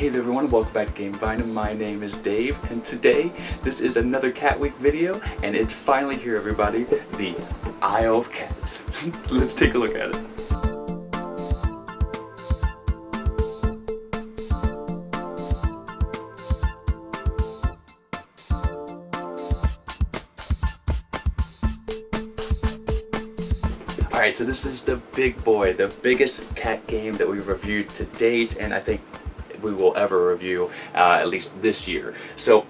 Hey there everyone, welcome back to Game Vine. My name is Dave, and today this is another Cat Week video, and it's finally here everybody, the Isle of Cats. Let's take a look at it. Alright, so this is the big boy, the biggest cat game that we've reviewed to date, and I think we will ever review, at least this year. So,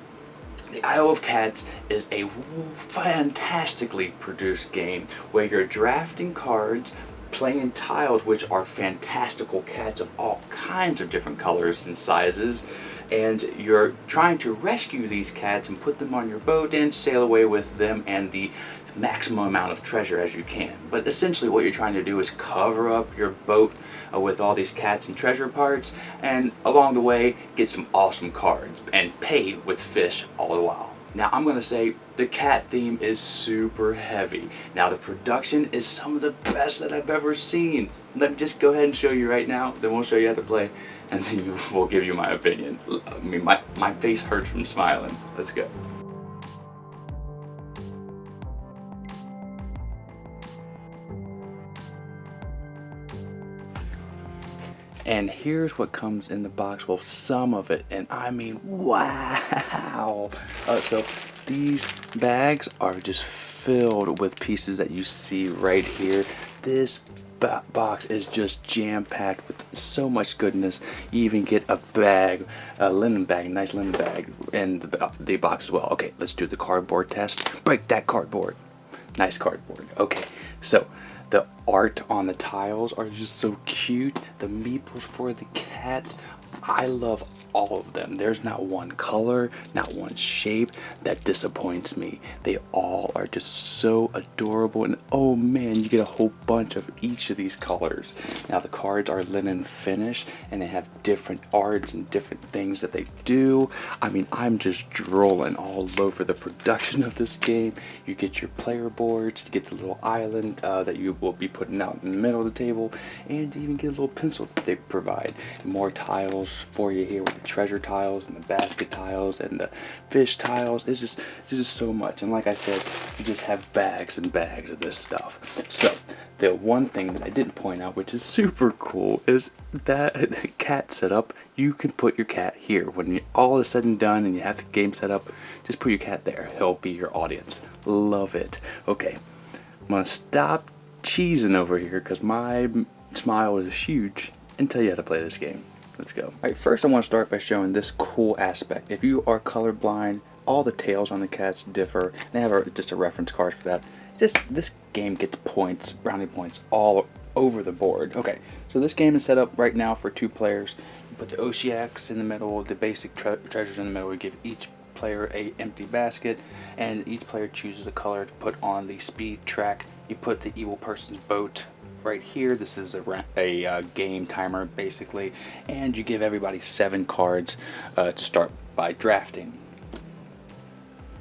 the Isle of Cats is a fantastically produced game where you're drafting cards, playing tiles, which are fantastical cats of all kinds of different colors and sizes, and you're trying to rescue these cats and put them on your boat and sail away with them and the maximum amount of treasure as you can. But essentially what you're trying to do is cover up your boat with all these cats and treasure parts, and along the way get some awesome cards and pay with fish all the while. Now I'm going to say the cat theme is super heavy. Now the production is some of the best that I've ever seen. Let me just go ahead and show you right now, then we'll show you how to play, and then we'll give you my opinion. I mean, my face hurts from smiling. Let's go. And here's what comes in the box. Well, some of it, and I mean, wow. So these bags are just filled with pieces that you see right here. This box is just jam-packed with so much goodness. You even get a bag, a linen bag, nice linen bag in the box as well. Okay, let's do the cardboard test. Break that cardboard. Nice cardboard. Okay, so the art on the tiles are just so cute. The meeples for the cat, I love all of them. There's not one color, not one shape that disappoints me. They all are just so adorable, and oh man, you get a whole bunch of each of these colors. Now the cards are linen finished, and they have different arts and different things that they do. I mean, I'm just drooling all over the production of this game. You get your player boards, you get the little island that you will be putting out in the middle of the table, and you even get a little pencil that they provide. More tiles for you here with the treasure tiles and the basket tiles and the fish tiles. It's just so much, and like I said, you just have bags and bags of this stuff. So the one thing that I didn't point out, which is super cool, is that the cat setup. You can put your cat here when all is said and done and you have the game set up. Just put your cat there. He'll be your audience. Love it. Okay, I'm gonna stop cheesing over here because my smile is huge and tell you how to play this game. Let's go. Alright, first I want to start by showing this cool aspect. If you are colorblind, all the tails on the cats differ. They have just a reference card for that. This game gets points, brownie points, all over the board. Okay, so this game is set up right now for 2 players. You put the Oceanics in the middle, the basic treasures in the middle. We give each player a empty basket, and each player chooses a color to put on the speed track. You put the evil person's boat right here. This is a game timer basically, and you give everybody 7 cards to start by drafting,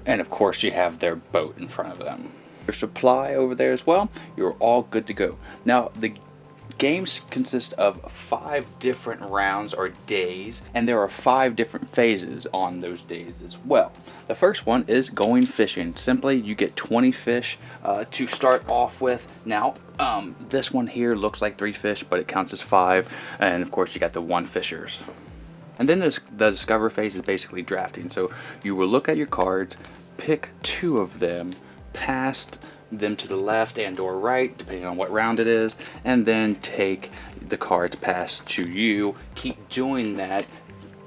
and of course you have their boat in front of them. Your supply over there as well. You're all good to go. Now the games consist of 5 different rounds or days, and there are 5 different phases on those days as well. The first one is going fishing. Simply, you get 20 fish to start off with. Now, this one here looks like 3 fish, but it counts as 5, and of course you got the 1 fishers. And then the discover phase is basically drafting. So you will look at your cards, pick 2 of them, pass them to the left and or right depending on what round it is, and then take the cards passed to you. Keep doing that,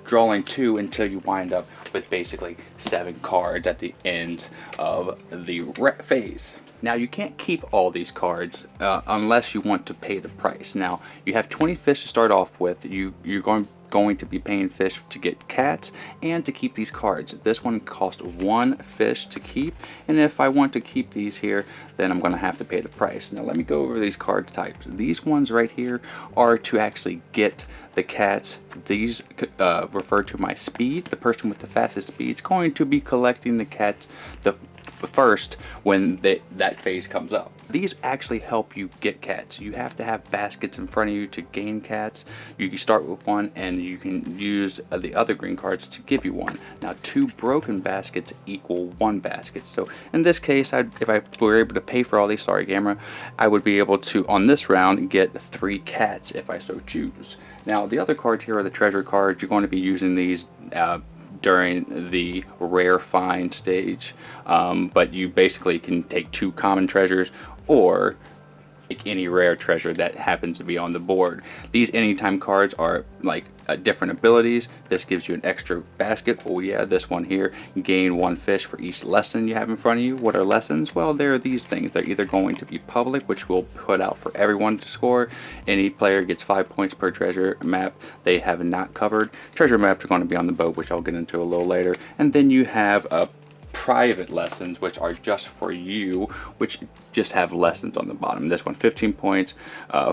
drawing 2 until you wind up with basically 7 cards at the end of the phase. Now you can't keep all these cards unless you want to pay the price. Now you have 20 fish to start off with. You're going to be paying fish to get cats and to keep these cards. This one costs 1 fish to keep, and if I want to keep these here, then I'm going to have to pay the price. Now let me go over these card types. These ones right here are to actually get the cats. These refer to my speed. The person with the fastest speed is going to be collecting the cats the first when that phase comes up. These actually help you get cats. You have to have baskets in front of you to gain cats. You can start with one and you can use the other green cards to give you one. Now 2 broken baskets equal 1 basket. So in this case, if I were able to pay for all these, sorry camera, I would be able to on this round get 3 cats if I so choose. Now the other cards here are the treasure cards. You're going to be using these during the rare find stage, but you basically can take 2 common treasures or take any rare treasure that happens to be on the board. These anytime cards are like different abilities. This gives you an extra basket. Oh yeah, this one here, gain 1 fish for each lesson you have in front of you. What are lessons? Well, they're these things. They're either going to be public, which we'll put out for everyone to score. Any player gets 5 points per treasure map they have not covered. Treasure maps are going to be on the boat, which I'll get into a little later. And then you have a private lessons, which are just for you, which just have lessons on the bottom. This one 15 points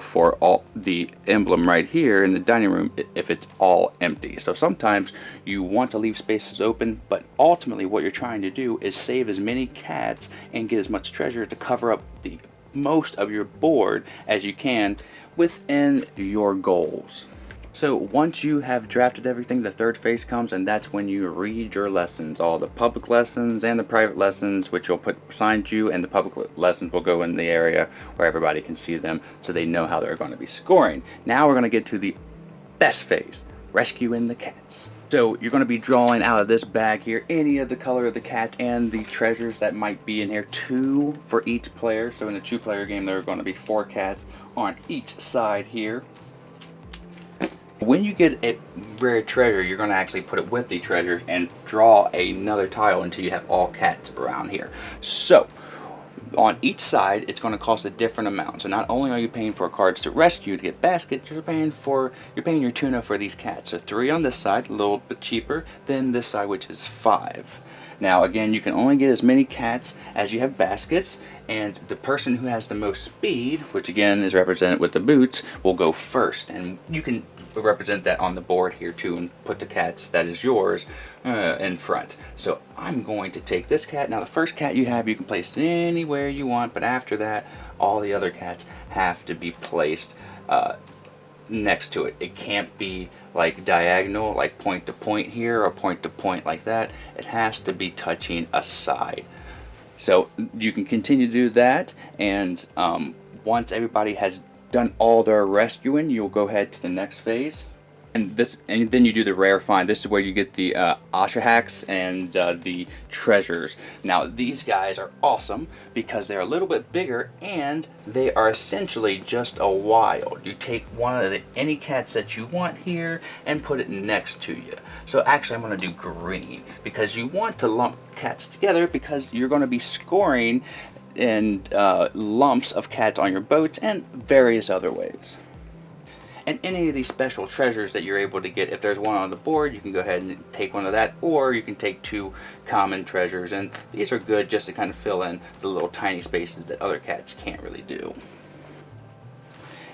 for all the emblem right here in the dining room if it's all empty. So sometimes you want to leave spaces open, but ultimately what you're trying to do is save as many cats and get as much treasure to cover up the most of your board as you can within your goals. So once you have drafted everything, the third phase comes, and that's when you read your lessons, all the public lessons and the private lessons, which you'll put beside you, and the public lessons will go in the area where everybody can see them so they know how they're going to be scoring. Now we're going to get to the best phase, rescuing the cats. So you're going to be drawing out of this bag here any of the color of the cat and the treasures that might be in here, 2 for each player. So in a 2-player game there are going to be 4 cats on each side here. When you get a rare treasure, you're going to actually put it with the treasures and draw another tile until you have all cats around here. So on each side, it's going to cost a different amount. So not only are you paying for cards to rescue to get baskets, you're paying your tuna for these cats. So 3 on this side, a little bit cheaper than this side, which is 5. Now again, you can only get as many cats as you have baskets, and the person who has the most speed, which again is represented with the boots, will go first. And you can represent that on the board here too and put the cats that is yours in front. So I'm going to take this cat. Now the first cat you have, you can place anywhere you want, but after that all the other cats have to be placed next to it. It can't be like diagonal, like point to point here or point to point like that. It has to be touching a side. So you can continue to do that, and once everybody has done all their rescuing, you'll go ahead to the next phase, and then you do the rare find. This is where you get the Ashahaks and the treasures. Now these guys are awesome because they're a little bit bigger and they are essentially just a wild. You take one of any cats that you want here and put it next to you. So actually I'm going to do green because you want to lump cats together because you're going to be scoring and lumps of cats on your boats and various other ways. And any of these special treasures that you're able to get, if there's one on the board, you can go ahead and take one of that, or you can take 2 common treasures, and these are good just to kind of fill in the little tiny spaces that other cats can't really do.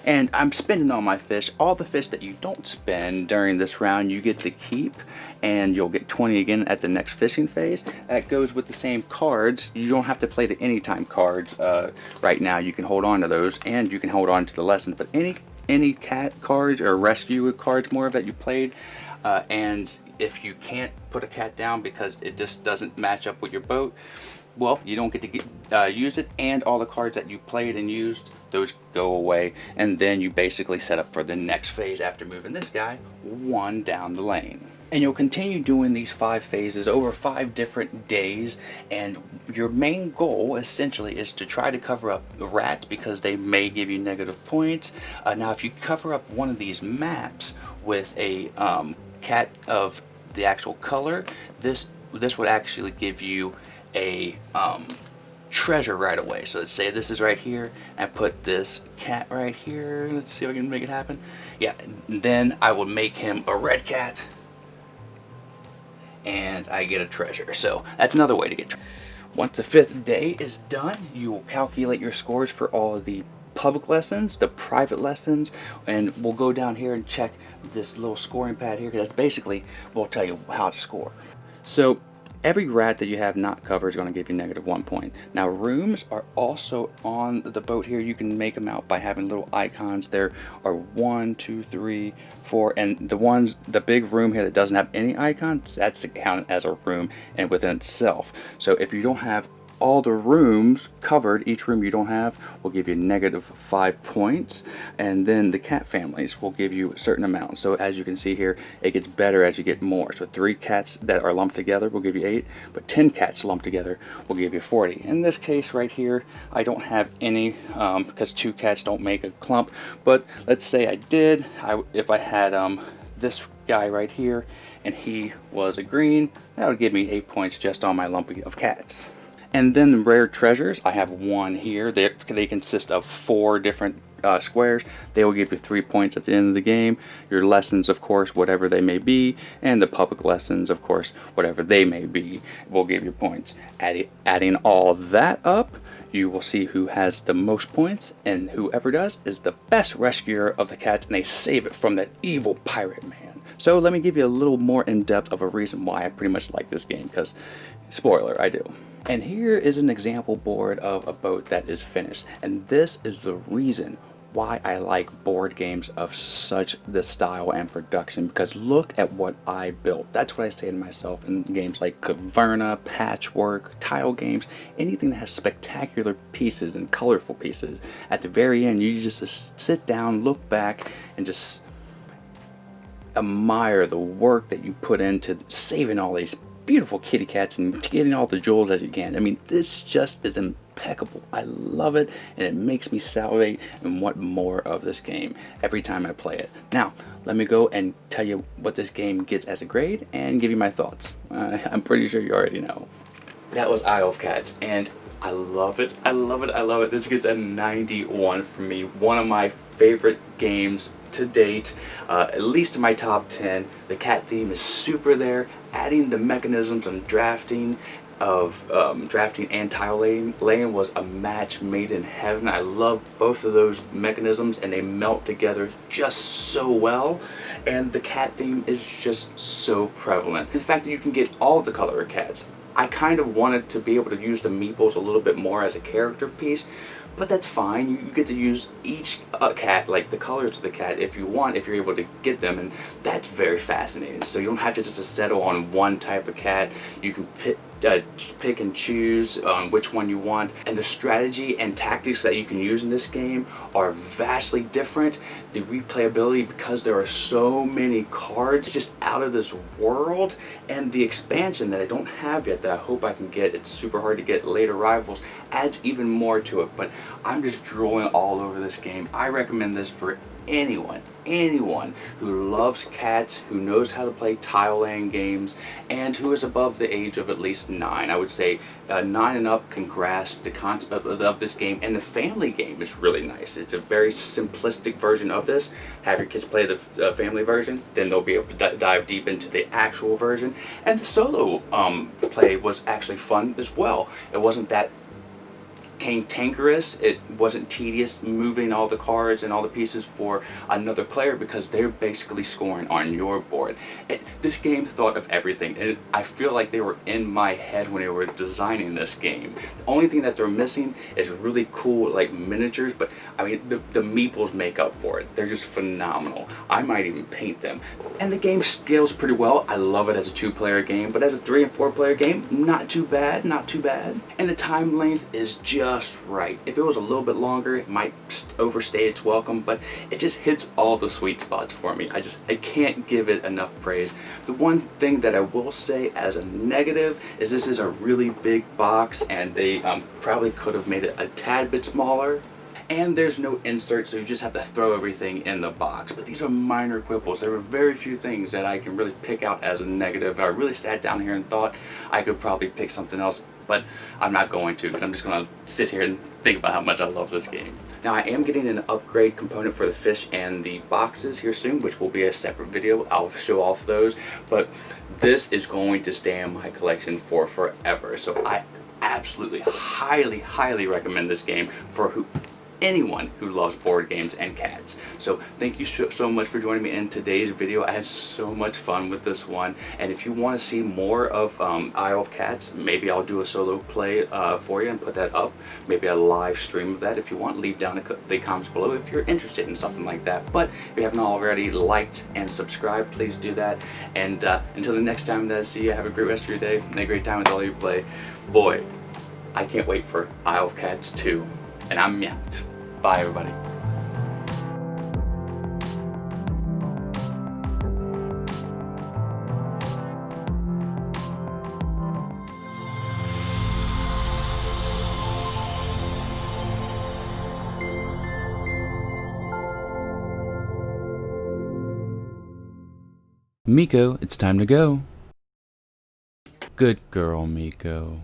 And I'm spending all my fish. All the fish that you don't spend during this round you get to keep, and you'll get 20 again at the next fishing phase. That goes with the same cards. You don't have to play the anytime cards right now. You can hold on to those, and you can hold on to the lessons. But any cat cards or rescue cards more of that you played, and if you can't put a cat down because it just doesn't match up with your boat, well, you don't get to use it, and all the cards that you played and used, those go away, and then you basically set up for the next phase after moving this guy 1 down the lane. And you'll continue doing these 5 phases over 5 different days, and your main goal essentially is to try to cover up the rats because they may give you negative points. Now if you cover up one of these maps with a cat of the actual color, this would actually give you a treasure right away. So let's say this is right here, and put this cat right here. Let's see if I can make it happen. Yeah, then I will make him a red cat, and I get a treasure. So that's another way to get treasure. Once the 5th day is done, you will calculate your scores for all of the public lessons, the private lessons, and we'll go down here and check this little scoring pad here because that's basically will tell you how to score. So Every rat that you have not covered is going to give you -1 point. Now rooms are also on the boat here. You can make them out by having little icons. There are 1, 2, 3, 4, and the big room here that doesn't have any icons, that's counted as a room and within itself. So if you don't have all the rooms covered, each room you don't have will give you -5 points, and then the cat families will give you a certain amount. So as you can see here, it gets better as you get more. So 3 cats that are lumped together will give you 8, but 10 cats lumped together will give you 40. In this case right here, I don't have any because 2 cats don't make a clump, but let's say I did. If I had this guy right here and he was a green, that would give me 8 points just on my lump of cats. And then the rare treasures, I have 1 here. They consist of 4 different squares. They will give you 3 points at the end of the game. Your lessons, of course, whatever they may be, and the public lessons, of course, whatever they may be, will give you points. Adding all that up, you will see who has the most points, and whoever does is the best rescuer of the cats, and they save it from that evil pirate man. So let me give you a little more in-depth of a reason why I pretty much like this game, because, spoiler, I do. And here is an example board of a boat that is finished, and this is the reason why I like board games of such this style and production, because look at what I built. That's what I say to myself in games like Caverna, Patchwork, tile games, anything that has spectacular pieces and colorful pieces. At the very end, you just sit down, look back, and just admire the work that you put into saving all these beautiful kitty cats and getting all the jewels as you can. I mean, this just is impeccable. I love it, and it makes me salivate and want more of this game every time I play it. Now, let me go and tell you what this game gets as a grade and give you my thoughts. I'm pretty sure you already know. That was Isle of Cats, and I love it. I love it. I love it. This gets a 91 from me. One of my favorite games to date, at least in my top 10. The cat theme is super there. Adding the mechanisms and drafting and tile laying was a match made in heaven. I love both of those mechanisms, and they melt together just so well. And the cat theme is just so prevalent. The fact that you can get all the color of cats. I kind of wanted to be able to use the meeples a little bit more as a character piece, but that's fine. You get to use each cat, like the colors of the cat, if you want, if you're able to get them, and that's very fascinating. So you don't have to just settle on one type of cat. You can pick and choose which one you want, and the strategy and tactics that you can use in this game are vastly different. The replayability, because there are so many cards, just out of this world, and the expansion that I don't have yet that I hope I can get, it's super hard to get, Late Arrivals, adds even more to it. But I'm just drooling all over this game. I recommend this for anyone who loves cats, who knows how to play tile laying games, and who is above the age of at least 9. I would say 9 and up can grasp the concept of this game, and the family game is really nice. It's a very simplistic version of this. Have your kids play the family version, then they'll be able to dive deep into the actual version. And the solo play was actually fun as well. It wasn't that cantankerous, it wasn't tedious moving all the cards and all the pieces for another player, because they're basically scoring on your board. This game thought of everything, and I feel like they were in my head when they were designing this game. The only thing that they're missing is really cool like miniatures, but I mean the meeples make up for it. They're just phenomenal. I might even paint them. And the game scales pretty well. I love it as a 2-player game, but as a 3 and 4-player game, not too bad, not too bad. And the time length is just right. If it was a little bit longer, it might overstay its welcome, but it just hits all the sweet spots for me. I can't give it enough praise. The one thing that I will say as a negative is this is a really big box, and they probably could have made it a tad bit smaller. And there's no insert, so you just have to throw everything in the box. But these are minor quibbles. There were very few things that I can really pick out as a negative. I really sat down here and thought I could probably pick something else, but I'm not going to, because I'm just going to sit here and think about how much I love this game. Now, I am getting an upgrade component for the fish and the boxes here soon, which will be a separate video. I'll show off those, but this is going to stay in my collection for forever. So I absolutely highly recommend this game for anyone who loves board games and cats. So thank you so much for joining me in today's video. I had so much fun with this one, and if you want to see more of Isle of Cats, maybe I'll do a solo play for you and put that up, maybe a live stream of that. If you want, leave down the comments below if you're interested in something like that. But if you haven't already liked and subscribed, please do that. And until the next time that I see you, have a great rest of your day and a great time with all you play. Boy, I can't wait for Isle of Cats 2. And I'm out. Bye, everybody. Miko, it's time to go. Good girl, Miko.